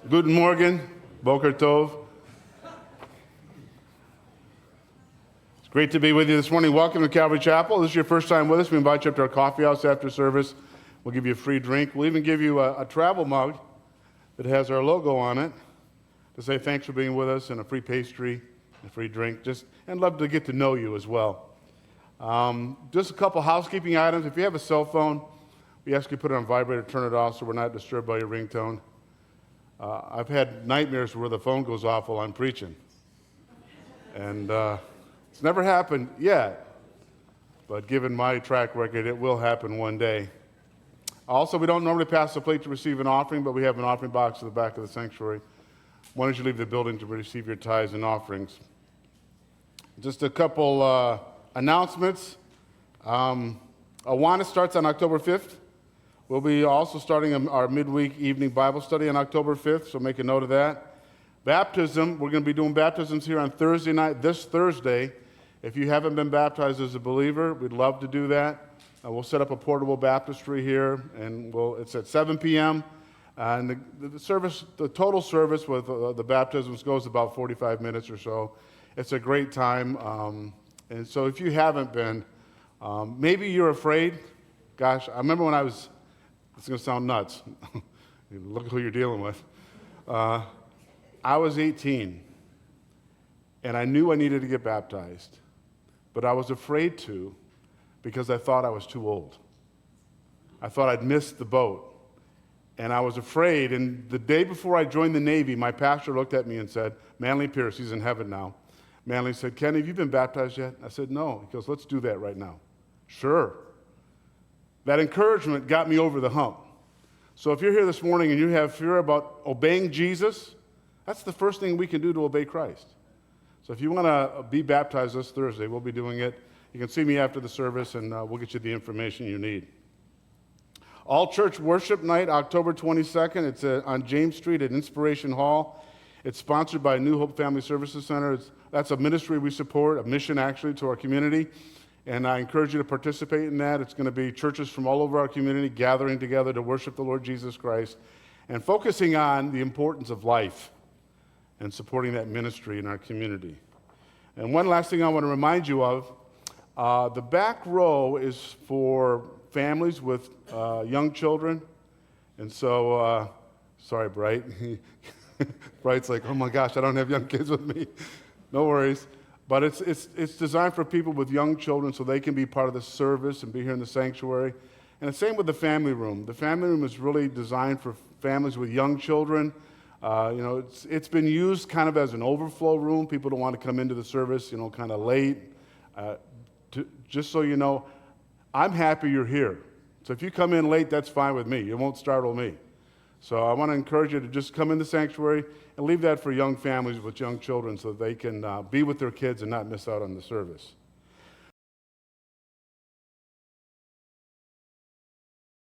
Guten Morgen, Boker Tov. It's great to be with you this morning. Welcome to Calvary Chapel. This is your first time with us. We invite you up to our coffee house after service. We'll give you a free drink. We'll even give you a travel mug that has our logo on it to say thanks for being with us, and a free pastry, a free drink. And love to get to know you as well. Just a couple housekeeping items. If you have a cell phone, we ask you to put it on vibrator, turn it off so we're not disturbed by your ringtone. I've had nightmares where the phone goes off while I'm preaching. And it's never happened yet, but given my track record, it will happen one day. Also, we don't normally pass the plate to receive an offering, but we have an offering box at the back of the sanctuary. Why don't you leave the building to receive your tithes and offerings? Just a couple announcements. Awana starts on October 5th. We'll be also starting our midweek evening Bible study on October 5th, so make a note of that. Baptism, we're going to be doing baptisms here on Thursday night, this Thursday. If you haven't been baptized as a believer, we'd love to do that. We'll set up a portable baptistry here, and it's at 7 p.m. And the total service with the baptisms goes about 45 minutes or so. It's a great time. And so if you haven't been, maybe you're afraid. Gosh, I remember when it's going to sound nuts. Look who you're dealing with. I was 18, and I knew I needed to get baptized, but I was afraid to because I thought I was too old. I thought I'd missed the boat, and I was afraid. And the day before I joined the Navy, my pastor looked at me and said, Manly Pierce, he's in heaven now. Manly said, Kenny, have you been baptized yet? I said, no. He goes, let's do that right now. Sure. That encouragement got me over the hump. So if you're here this morning and you have fear about obeying Jesus, that's the first thing we can do to obey Christ. So if you want to be baptized this Thursday, we'll be doing it. You can see me after the service, and we'll get you the information you need. All Church Worship Night, October 22nd. It's on James Street at Inspiration Hall. It's sponsored by New Hope Family Services Center. That's a ministry we support, a mission actually to our community. And I encourage you to participate in that. It's going to be churches from all over our community gathering together to worship the Lord Jesus Christ and focusing on the importance of life and supporting that ministry in our community. And one last thing I want to remind you of, the back row is for families with young children. And so, sorry, Bright. Bright's like, oh my gosh, I don't have young kids with me. No worries. But it's designed for people with young children so they can be part of the service and be here in the sanctuary. And the same with the family room. The family room is really designed for families with young children. It's been used kind of as an overflow room. People don't want to come into the service, kind of late. Just so you know, I'm happy you're here. So if you come in late, that's fine with me. It won't startle me. So I want to encourage you to just come in the sanctuary and leave that for young families with young children so they can be with their kids and not miss out on the service.